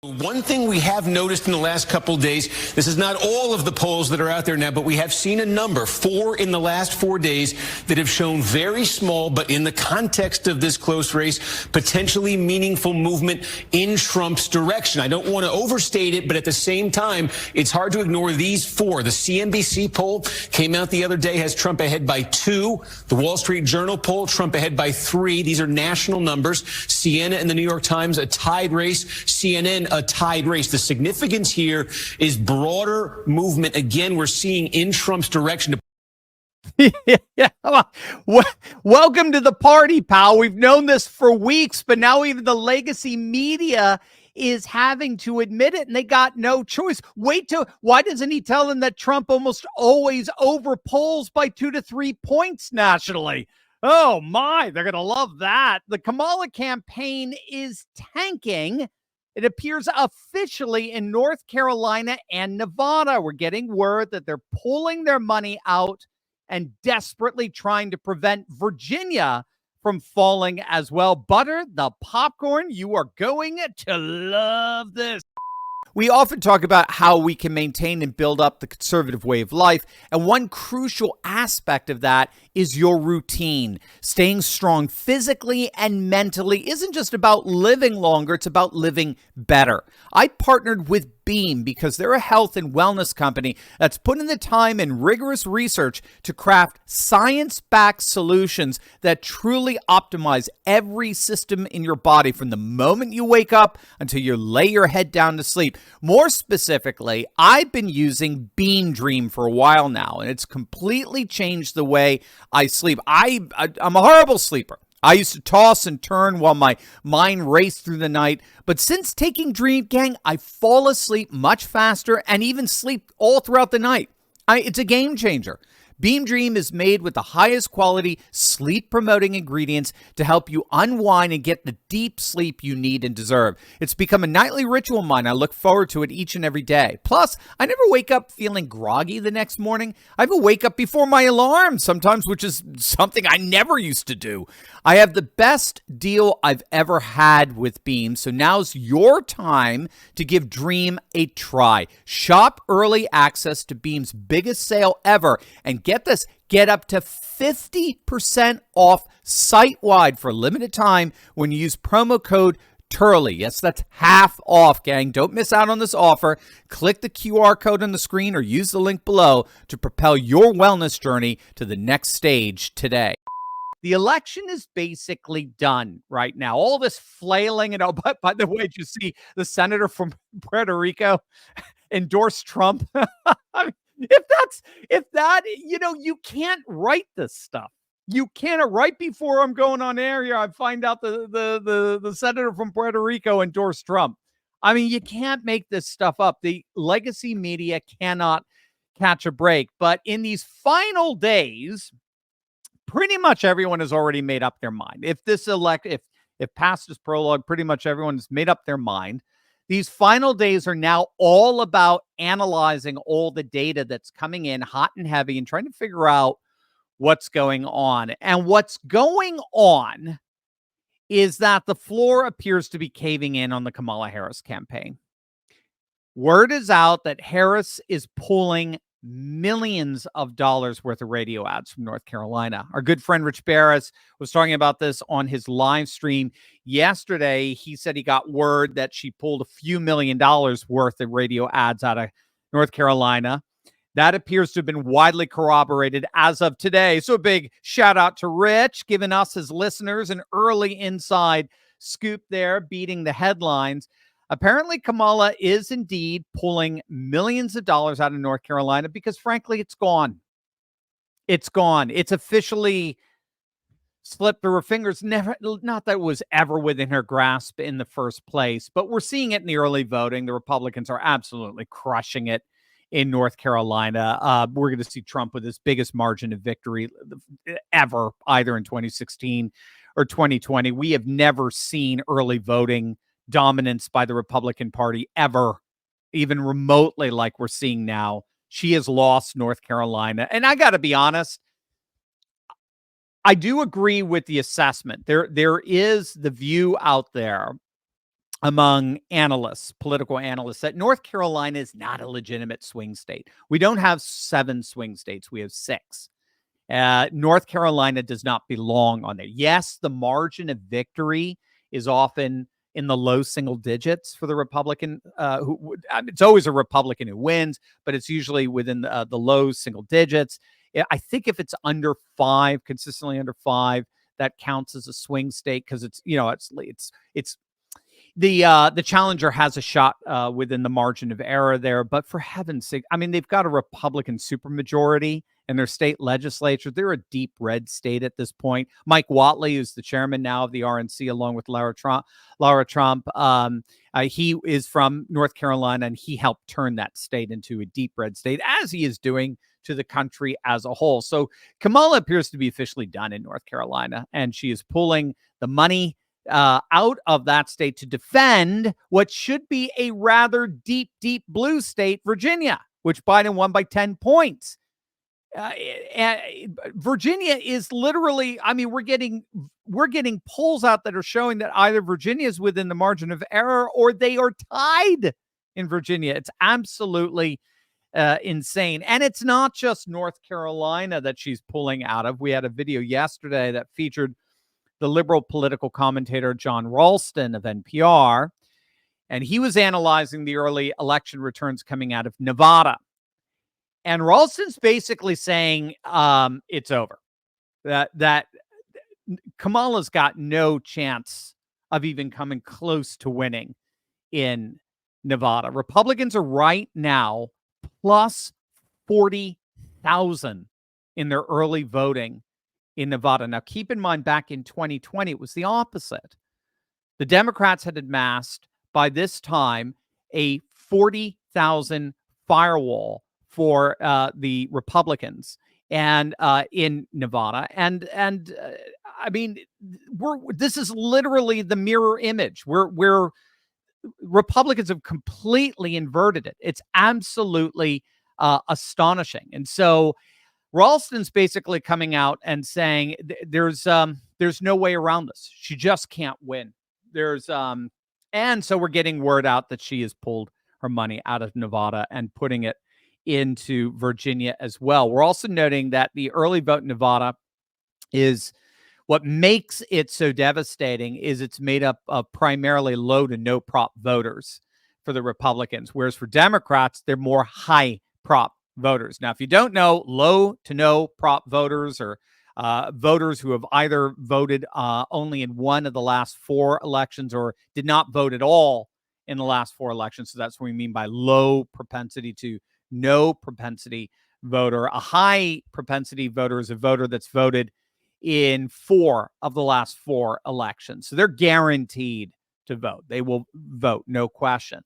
One thing we have noticed in the last couple of days, this is not all of the polls that are out there now, but we have seen a number, 4 in the last 4 days, that have shown very small, but in the context of this close race, potentially meaningful movement in Trump's direction. I don't want to overstate it, but at the same time, it's hard to ignore these 4. The CNBC poll came out the other day, has Trump ahead by 2. The Wall Street Journal poll, Trump ahead by 3. These are national numbers. Siena and the New York Times, a tied race. CNN, a tied race. The significance here is broader movement. Again, we're seeing in Trump's direction. Yeah. Welcome to the party, pal. We've known this for weeks, but now even the legacy media is having to admit it, and they got no choice. Why doesn't he tell them that Trump almost always overpolls by 2 to 3 points nationally? Oh my, they're going to love that. The Kamala campaign is tanking. It appears officially in North Carolina and Nevada. We're getting word that they're pulling their money out and desperately trying to prevent Virginia from falling as well. Butter the popcorn. You are going to love this. We often talk about how we can maintain and build up the conservative way of life. And one crucial aspect of that is your routine. Staying strong physically and mentally isn't just about living longer, it's about living better. I partnered with Beam because they're a health and wellness company that's put in the time and rigorous research to craft science-backed solutions that truly optimize every system in your body from the moment you wake up until you lay your head down to sleep. More specifically, I've been using Beam Dream for a while now, and it's completely changed the way I sleep. I'm a horrible sleeper. I used to toss and turn while my mind raced through the night. But since taking Dream, gang, I fall asleep much faster and even sleep all throughout the night. It's a game changer. Beam Dream is made with the highest quality sleep-promoting ingredients to help you unwind and get the deep sleep you need and deserve. It's become a nightly ritual of mine. I look forward to it each and every day. Plus, I never wake up feeling groggy the next morning. I even wake up before my alarm sometimes, which is something I never used to do. I have the best deal I've ever had with Beam, so now's your time to give Dream a try. Shop early access to Beam's biggest sale ever, and get this, get up to 50% off site-wide for a limited time when you use promo code Turley. Yes, that's half off, gang. Don't miss out on this offer. Click the QR code on the screen or use the link below to propel your wellness journey to the next stage today. The election is basically done right now. All this flailing, and but by the way, did you see the senator from Puerto Rico endorse Trump? I mean, if that, you can't write this stuff. You can't. Right before I'm going on air here, I find out the senator from Puerto Rico endorsed Trump. I mean, you can't make this stuff up. The legacy media cannot catch a break. But in these final days, pretty much everyone has already made up their mind. If past is prologue, pretty much everyone has made up their mind. These final days are now all about analyzing all the data that's coming in hot and heavy and trying to figure out what's going on. And what's going on is that the floor appears to be caving in on the Kamala Harris campaign. Word is out that Harris is pulling millions of dollars worth of radio ads from North Carolina. Our good friend Rich Barris was talking about this on his live stream yesterday. He said he got word that she pulled a few $1 million worth of radio ads out of North Carolina. That appears to have been widely corroborated as of today. So a big shout out to Rich, giving us, his listeners, an early inside scoop there, beating the headlines. Apparently, Kamala is indeed pulling millions of dollars out of North Carolina because, frankly, it's gone. It's gone. It's officially slipped through her fingers. Not that it was ever within her grasp in the first place, but we're seeing it in the early voting. The Republicans are absolutely crushing it in North Carolina. We're going to see Trump with his biggest margin of victory ever, either in 2016 or 2020. We have never seen early voting dominance by the Republican Party ever, even remotely like we're seeing now. She has lost North Carolina. And I got to be honest, I do agree with the assessment. There is the view out there among analysts, political analysts, that North Carolina is not a legitimate swing state. We don't have 7 swing states. We have 6. North Carolina does not belong on there. Yes, the margin of victory is often in the low single digits for the Republican. It's always a Republican who wins, but it's usually within the low single digits. I think if it's under 5, consistently under 5, that counts as a swing state because it's the challenger has a shot within the margin of error there. But for heaven's sake, I mean, they've got a Republican supermajority in their state legislature. They're a deep red state at this point. Mike Whatley, who's the chairman now of the RNC, along with Laura Trump, he is from North Carolina, and he helped turn that state into a deep red state, as he is doing to the country as a whole. So Kamala appears to be officially done in North Carolina, and she is pulling the money out of that state to defend what should be a rather deep blue state, Virginia, which Biden won by 10 points. And Virginia is literally, I mean, we're getting polls out that are showing that either Virginia is within the margin of error or they are tied in Virginia. It's absolutely insane. And it's not just North Carolina that she's pulling out of. We had a video yesterday that featured the liberal political commentator John Ralston of NPR, and he was analyzing the early election returns coming out of Nevada. And Ralston's basically saying it's over. That Kamala's got no chance of even coming close to winning in Nevada. Republicans are right now plus 40,000 in their early voting in Nevada. Now, keep in mind, back in 2020, it was the opposite. The Democrats had amassed, by this time, a 40,000 firewall for the Republicans and in Nevada. And I mean, this is literally the mirror image. We're Republicans have completely inverted it. It's absolutely astonishing. And so Ralston's basically coming out and saying there's no way around this. She just can't win. And so we're getting word out that she has pulled her money out of Nevada and putting it into Virginia as well. We're also noting that the early vote in Nevada is what makes it so devastating is it's made up of primarily low to no prop voters for the Republicans, whereas for Democrats, they're more high prop voters. Now, if you don't know, low to no prop voters or voters who have either voted only in one of the last 4 elections or did not vote at all in the last 4 elections. So that's what we mean by low propensity to no propensity voter. A high propensity voter is a voter that's voted in 4 of the last 4 elections. So they're guaranteed to vote. They will vote, no question.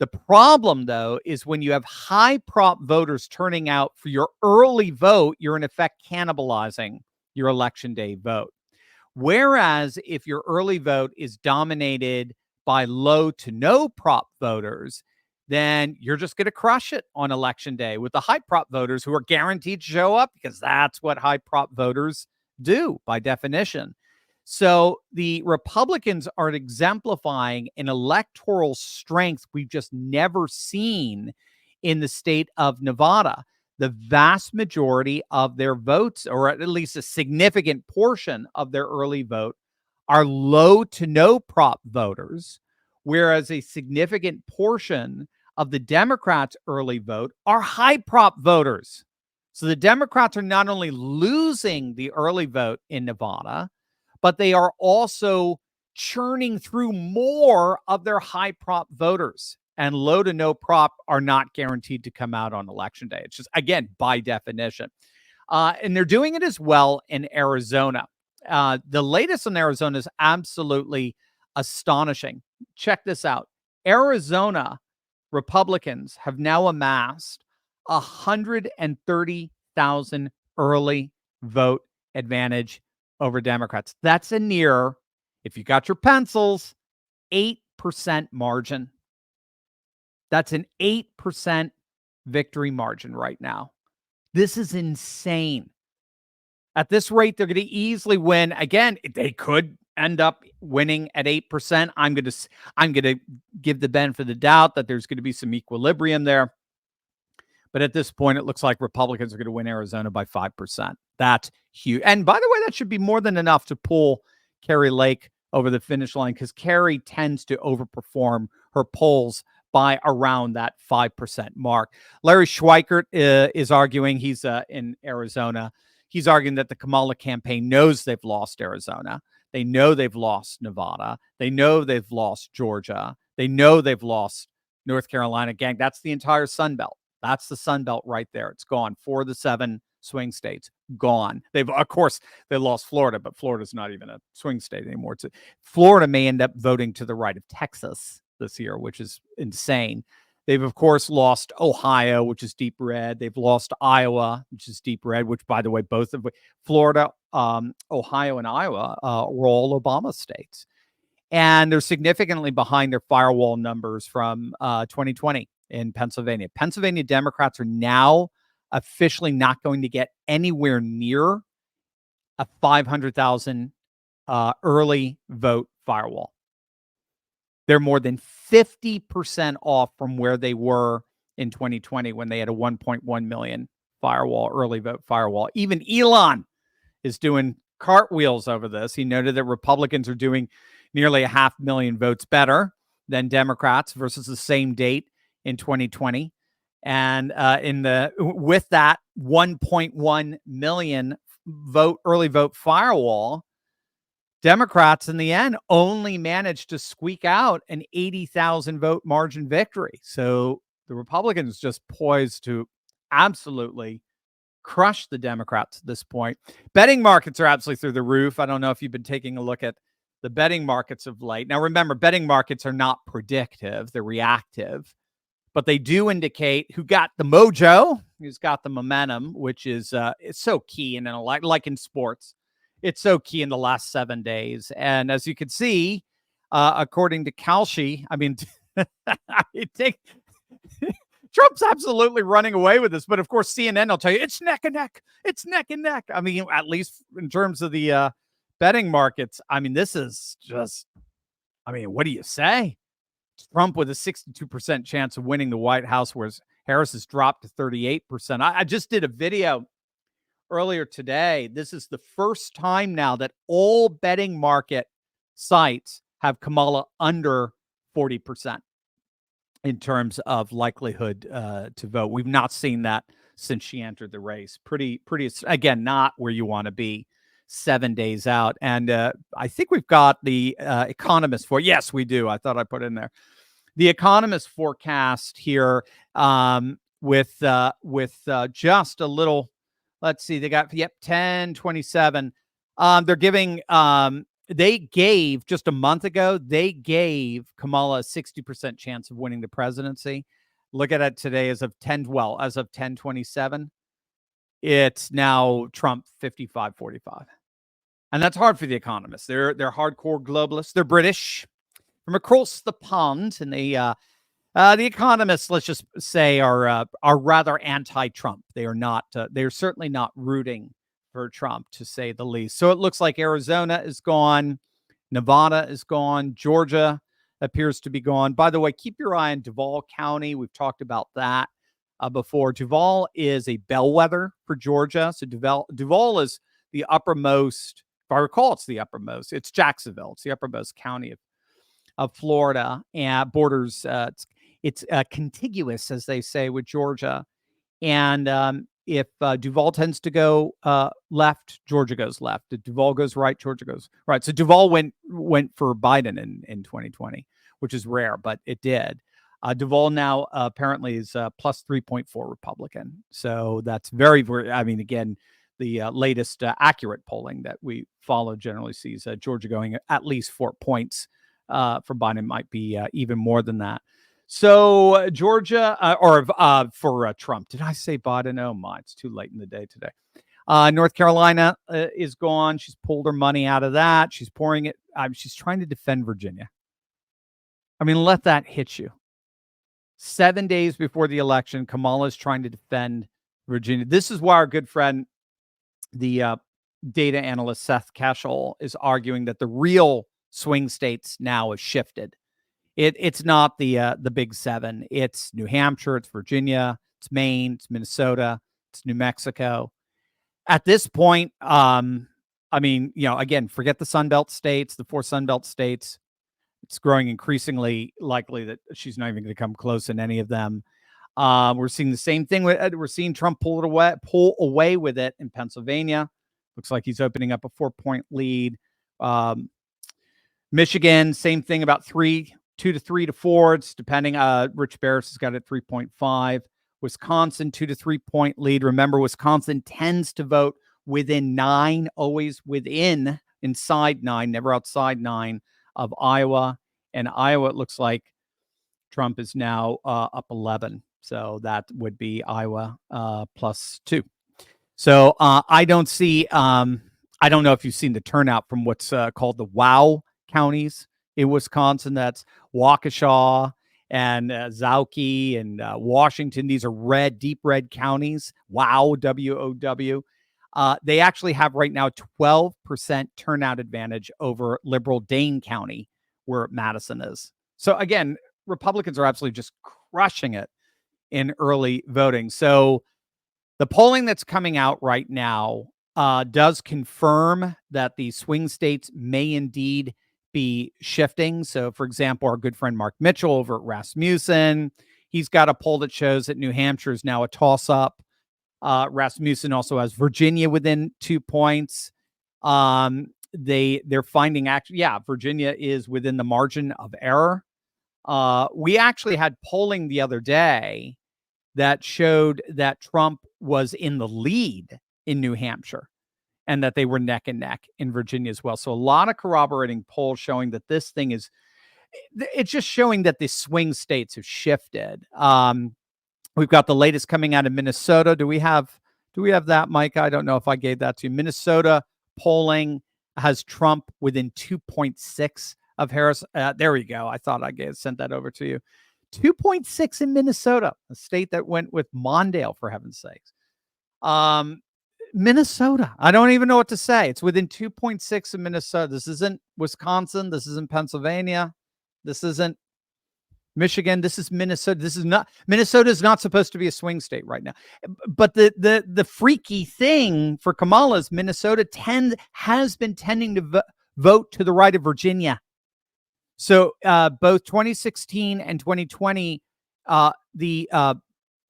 The problem, though, is when you have high prop voters turning out for your early vote, you're in effect cannibalizing your election day vote. Whereas if your early vote is dominated by low to no prop voters, then you're just going to crush it on election day with the high prop voters who are guaranteed to show up because that's what high prop voters do by definition. So the Republicans are exemplifying an electoral strength we've just never seen in the state of Nevada. The vast majority of their votes, or at least a significant portion of their early vote, are low to no prop voters, whereas a significant portion of the Democrats' early vote are high prop voters. So the Democrats are not only losing the early vote in Nevada, but they are also churning through more of their high prop voters. And low to no prop are not guaranteed to come out on election day. It's just, again, by definition. And they're doing it as well in Arizona. The latest in Arizona is absolutely astonishing. Check this out. Arizona Republicans have now amassed 130,000 early vote advantage over Democrats. That's a near, if you got your pencils, 8% margin. That's an 8% victory margin right now. This is insane. At this rate, they're going to easily win. Again, they could end up winning at 8%. I'm going to give the benefit of the doubt that there's going to be some equilibrium there. But at this point, it looks like Republicans are going to win Arizona by 5%. That's huge. And by the way, that should be more than enough to pull Kari Lake over the finish line, because Kari tends to overperform her polls by around that 5% mark. Larry Schweikert is arguing, he's in Arizona. He's arguing that the Kamala campaign knows they've lost Arizona. They know they've lost Nevada. They know they've lost Georgia. They know they've lost North Carolina. Gang, that's the entire Sun Belt. That's the Sun Belt right there. It's gone. 4 of the 7 swing states gone. Of course, they lost Florida, but Florida's not even a swing state anymore. Florida may end up voting to the right of Texas this year, which is insane. They've, of course, lost Ohio, which is deep red. They've lost Iowa, which is deep red, which, by the way, both of Florida, Ohio, and Iowa were all Obama states. And they're significantly behind their firewall numbers from 2020 in Pennsylvania. Pennsylvania Democrats are now officially not going to get anywhere near a 500,000 early vote firewall. They're more than 50% off from where they were in 2020 when they had a 1.1 million firewall, early vote firewall. Even Elon is doing cartwheels over this. He noted that Republicans are doing nearly 500,000 votes better than Democrats versus the same date in 2020. And with that 1.1 million early vote firewall, Democrats in the end only managed to squeak out an 80,000 vote margin victory. So the Republicans just poised to absolutely crush the Democrats at this point. Betting markets are absolutely through the roof. I don't know if you've been taking a look at the betting markets of late. Now, remember, betting markets are not predictive. They're reactive. But they do indicate who got the mojo, who's got the momentum, which is it's so key in like in sports. It's so key in the last 7 days. And as you can see, according to Kalshi, I mean, Trump's absolutely running away with this. But of course, CNN will tell you it's neck and neck. It's neck and neck. I mean, at least in terms of the betting markets, I mean, this is just, I mean, what do you say? Trump with a 62% chance of winning the White House, whereas Harris has dropped to 38%. I just did a video earlier today. This is the first time now that all betting market sites have Kamala under 40% in terms of likelihood to vote. We've not seen that since she entered the race. Pretty, again, not where you want to be 7 days out. And I think we've got the Economist for, yes, we do. I thought I put in there the Economist forecast here with just a little, let's see, they got, 1027. They're giving, they gave just a month ago, they gave Kamala a 60% chance of winning the presidency. Look at it today as of 1027. It's now Trump 55-45. And that's hard for the Economists. They're hardcore globalists. They're British from across the pond. And the Economists, let's just say, are rather anti-Trump. They are not. They're certainly not rooting for Trump, to say the least. So it looks like Arizona is gone, Nevada is gone, Georgia appears to be gone. By the way, keep your eye on Duval County. We've talked about that before. Duval is a bellwether for Georgia. So Duval is the uppermost. If I recall, it's the uppermost. It's Jacksonville. It's the uppermost county of Florida, and borders. It's contiguous, as they say, with Georgia. And if Duval tends to go left, Georgia goes left. If Duval goes right, Georgia goes right. So Duval went for Biden in 2020, which is rare, but it did. Duval now apparently is plus 3.4 Republican. So that's very, very, I mean, again, the latest accurate polling that we follow generally sees Georgia going at least 4 points for Biden, might be even more than that. So Georgia, for Trump, did I say Biden? Oh my, it's too late in the day today. North Carolina is gone. She's pulled her money out of that. She's pouring it. She's trying to defend Virginia. I mean, let that hit you. 7 days before the election, Kamala is trying to defend Virginia. This is why our good friend, the data analyst Seth Keshel, is arguing that the real swing states now have shifted. It's not the big seven. It's New Hampshire, it's Virginia, it's Maine, it's Minnesota, it's New Mexico. At this point, I mean, again, forget the Sunbelt states, the 4 Sunbelt states. It's growing increasingly likely that she's not even going to come close in any of them. We're seeing the same thing. We're seeing Trump pull away with it in Pennsylvania. Looks like he's opening up a 4-point lead. Michigan, same thing, about 2 to 3 to 4. It's depending. Rich Barris has got it 3.5. Wisconsin, 2 to 3 point lead. Remember, Wisconsin tends to vote within 9, always inside 9, never outside 9 of Iowa. And Iowa, it looks like Trump is now up 11. So that would be Iowa +2. So I don't see, I don't know if you've seen the turnout from what's called the WOW counties in Wisconsin. That's Waukesha and Zauke and Washington. These are deep red counties. WOW, W-O-W. They actually have right now 12% turnout advantage over liberal Dane County, where Madison is. So again, Republicans are absolutely just crushing it in early voting. So the polling that's coming out right now does confirm that the swing states may indeed be shifting. So, for example, our good friend Mark Mitchell over at Rasmussen, he's got a poll that shows that New Hampshire is now a toss-up. Rasmussen also has Virginia within 2 points. They're finding Virginia is within the margin of error. We actually had polling the other day that showed that Trump was in the lead in New Hampshire and that they were neck and neck in Virginia as well. So a lot of corroborating polls showing that this thing it's just showing that the swing states have shifted. We've got the latest coming out of Minnesota. Do we have that, Mike? I don't know if I gave that to you. Minnesota polling has Trump within 2.6 of Harris. There we go. I thought I sent that over to you. 2.6 in Minnesota, a state that went with Mondale, for heaven's sakes. Minnesota, I don't even know what to say. It's within 2.6 in Minnesota. This isn't Wisconsin. This isn't Pennsylvania. This isn't Michigan. This is Minnesota. Minnesota is not supposed to be a swing state right now. But the freaky thing for Kamala is Minnesota has been tending to vote to the right of Virginia. So both 2016 and 2020, the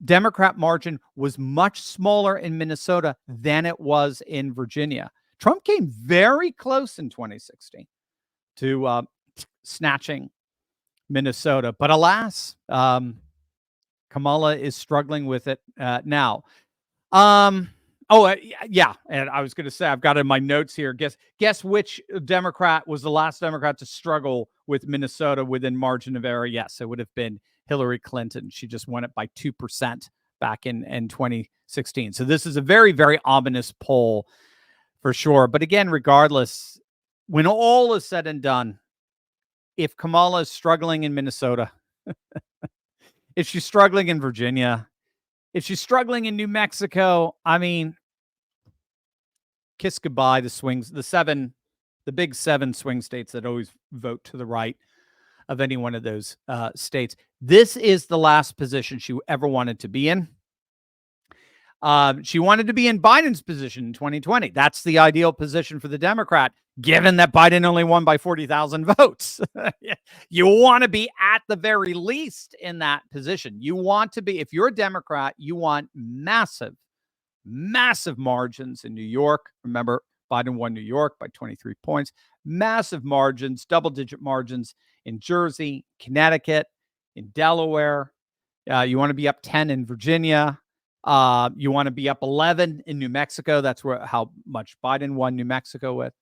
Democrat margin was much smaller in Minnesota than it was in Virginia. Trump came very close in 2016 to snatching Minnesota. But alas, Kamala is struggling with it now. Yeah. And I was going to say, I've got in my notes here, guess which Democrat was the last Democrat to struggle with Minnesota within margin of error? Yes, it would have been Hillary Clinton. She just won it by 2% back in 2016. So this is a very, very ominous poll for sure. But again, regardless, when all is said and done, if Kamala is struggling in Minnesota, if she's struggling in Virginia, if she's struggling in New Mexico, I mean, kiss goodbye the swings, the big 7 swing states that always vote to the right of any one of those states. This is the last position she ever wanted to be in. She wanted to be in Biden's position in 2020. That's the ideal position for the Democrat, given that Biden only won by 40,000 votes. You want to be at the very least in that position. You want to be, if you're a Democrat, you want massive, massive margins in New York. Remember, Biden won New York by 23 points. Massive margins, double-digit margins in Jersey, Connecticut, in Delaware. You want to be up 10 in Virginia. You want to be up 11 in New Mexico. That's how much Biden won New Mexico with.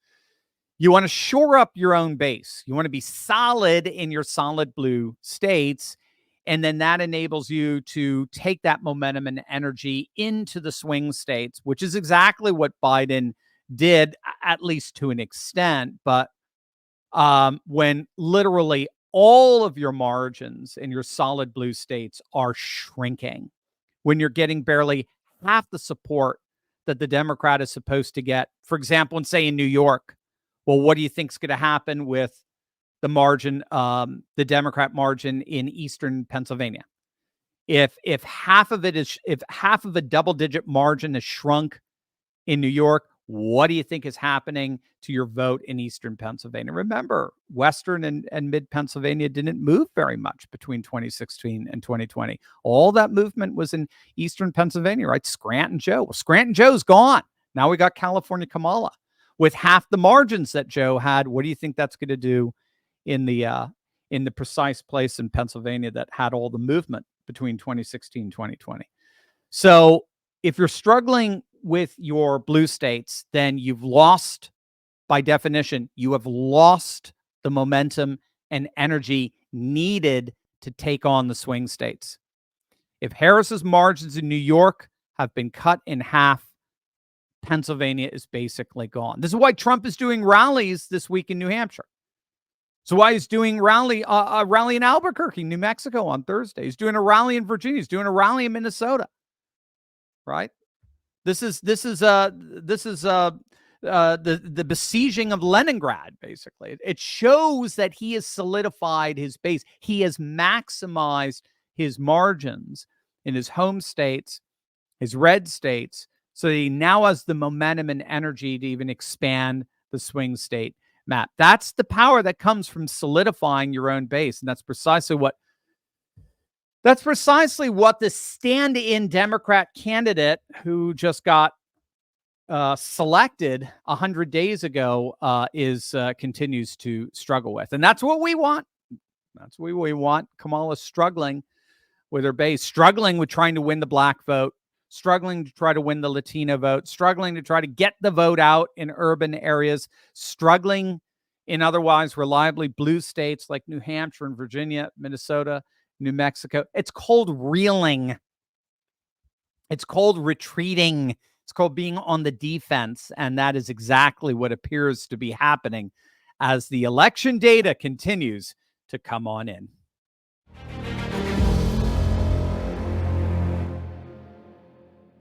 You want to shore up your own base. You want to be solid in your solid blue states. And then that enables you to take that momentum and energy into the swing states, which is exactly what Biden did, at least to an extent. But when literally all of your margins in your solid blue states are shrinking, when you're getting barely half the support that the Democrat is supposed to get, for example, and say in New York, well, what do you think is going to happen with the margin, the Democrat margin in eastern Pennsylvania. If half of a double-digit margin has shrunk in New York, what do you think is happening to your vote in eastern Pennsylvania? Remember, western and mid Pennsylvania didn't move very much between 2016 and 2020. All that movement was in eastern Pennsylvania, right? Scranton Joe. Well, Scranton Joe's gone. Now we got California Kamala with half the margins that Joe had. What do you think that's going to do in the precise place in Pennsylvania that had all the movement between 2016 and 2020? So if you're struggling with your blue states, then you've lost, by definition, you have lost the momentum and energy needed to take on the swing states. If Harris's margins in New York have been cut in half, Pennsylvania is basically gone. This is why Trump is doing rallies this week in New Hampshire. So why he's doing a rally in Albuquerque, New Mexico on Thursday. He's doing a rally in Virginia. He's doing a rally in Minnesota. Right? This is the besieging of Leningrad, basically. It shows that he has solidified his base. He has maximized his margins in his home states, his red states, so that he now has the momentum and energy to even expand the swing state map. That's the power that comes from solidifying your own base, and that's precisely what the stand-in Democrat candidate who just got selected 100 days ago continues to struggle with. And that's what we want. That's what we want. Kamala struggling with her base, struggling with trying to win the black vote, struggling to try to win the Latino vote, struggling to try to get the vote out in urban areas, struggling in otherwise reliably blue states like New Hampshire and Virginia, Minnesota, New Mexico. It's called reeling. It's called retreating. It's called being on the defense. And that is exactly what appears to be happening as the election data continues to come on in.